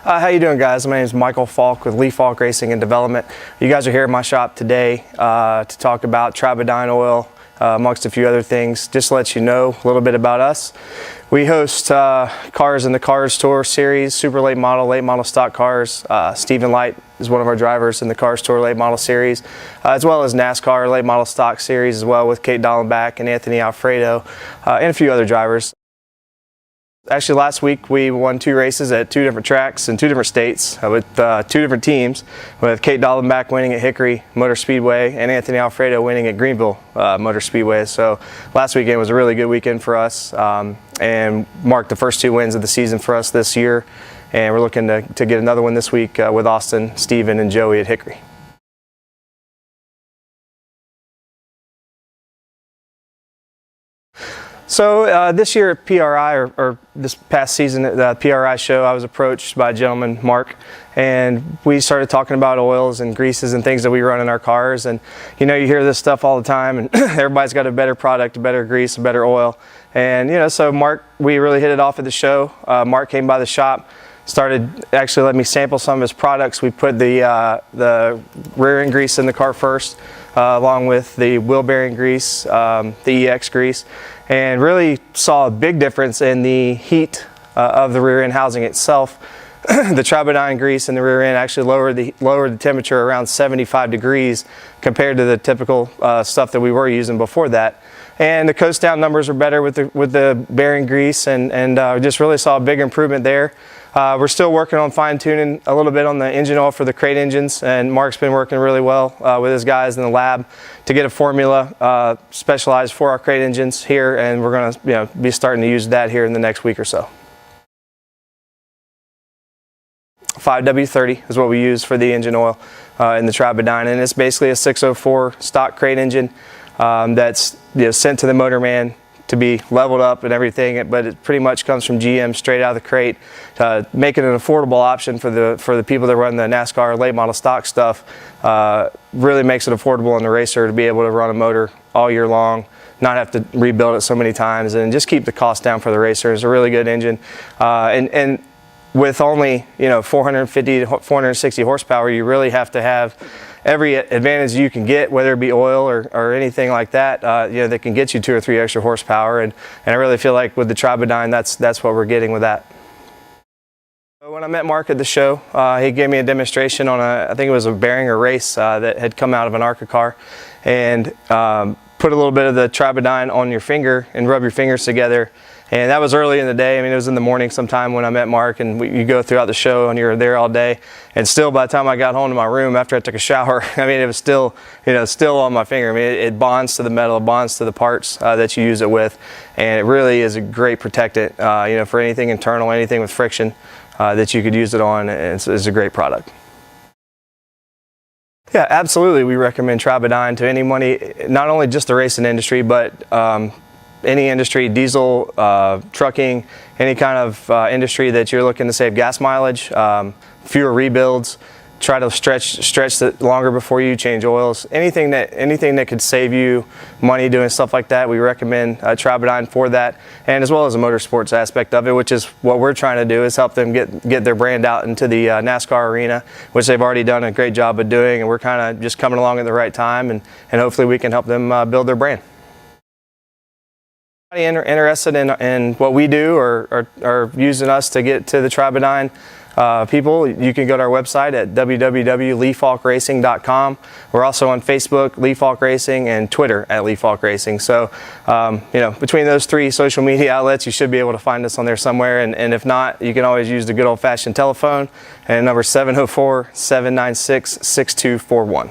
How you doing, guys? My name is Michael Faulk with Faulk Racing and Development. You guys are here at my shop today to talk about Tribodyn oil, amongst a few other things. Just to let you know a little bit about us. We host cars in the Cars Tour series, super late model stock cars. Stephen Light is one of our drivers in the Cars Tour late model series, as well as NASCAR late model stock series as well with Kate Dallenbach and Anthony Alfredo and a few other drivers. Actually, last week we won 2 races at 2 different tracks in 2 different states with 2 different teams, with Kate Dallenbach winning at Hickory Motor Speedway and Anthony Alfredo winning at Greenville Motor Speedway. So last weekend was a really good weekend for us and marked the first 2 wins of the season for us this year. And we're looking to get another one this week with Austin, Steven, and Joey at Hickory. So this year at PRI, or this past season at the PRI show, I was approached by a gentleman, Mark, and we started talking about oils and greases and things that we run in our cars. And you know, you hear this stuff all the time, and everybody's got a better product, a better grease, a better oil. And you know, so Mark, we really hit it off at the show. Mark came by the shop, started actually letting me sample some of his products. We put the rear end grease in the car first, along with the wheel bearing grease, the EX grease, and really saw a big difference in the heat of the rear end housing itself. The Tribodyn grease in the rear end actually lowered the temperature around 75 degrees compared to the typical stuff that we were using before that. And the coast down numbers were better with the bearing grease, and just really saw a big improvement there. We're still working on fine-tuning a little bit on the engine oil for the crate engines, and Mark's been working really well with his guys in the lab to get a formula specialized for our crate engines here, and we're going to be starting to use that here in the next week or so. 5W30 is what we use for the engine oil in the Tribodyn, and it's basically a 604 stock crate engine that's sent to the motorman to be leveled up and everything, but it pretty much comes from GM straight out of the crate, making it an affordable option for the people that run the NASCAR late model stock stuff. Really makes it affordable on the racer to be able to run a motor all year long, not have to rebuild it so many times, and just keep the cost down for the racer. It's a really good engine, and with only 450 to 460 horsepower, you really have to have every advantage you can get, whether it be oil or anything like that, that can get you 2 or 3 extra horsepower. And I really feel like with the Tribodyn, that's what we're getting with that. When I met Mark at the show, he gave me a demonstration on I think it was a bearing or race that had come out of an ARCA car, and put a little bit of the Tribodyn on your finger and rub your fingers together. And that was early in the day. I mean, it was in the morning sometime when I met Mark, and you go throughout the show and you're there all day. And still, by the time I got home to my room after I took a shower, I mean, it was still, still on my finger. I mean, it bonds to the metal, it bonds to the parts that you use it with. And it really is a great protectant, for anything internal, anything with friction that you could use it on. It's a great product. Yeah, absolutely. We recommend Tribodyn to anybody, not only just the racing industry, but any industry, diesel, trucking, any kind of industry that you're looking to save gas mileage, fewer rebuilds, try to stretch it longer before you change oils. Anything that could save you money doing stuff like that, we recommend Tribodyn for that, and as well as the motorsports aspect of it, which is what we're trying to do, is help them get their brand out into the NASCAR arena, which they've already done a great job of doing, and we're kind of just coming along at the right time, and hopefully we can help them build their brand. Interested in what we do or using us to get to the Tribodyn people, you can go to our website at www.faulkracing.com. We're also on Facebook, Faulk Racing, and Twitter at Faulk Racing. So, between those 3 social media outlets, you should be able to find us on there somewhere. And if not, you can always use the good old-fashioned telephone, and number 704-796-6241.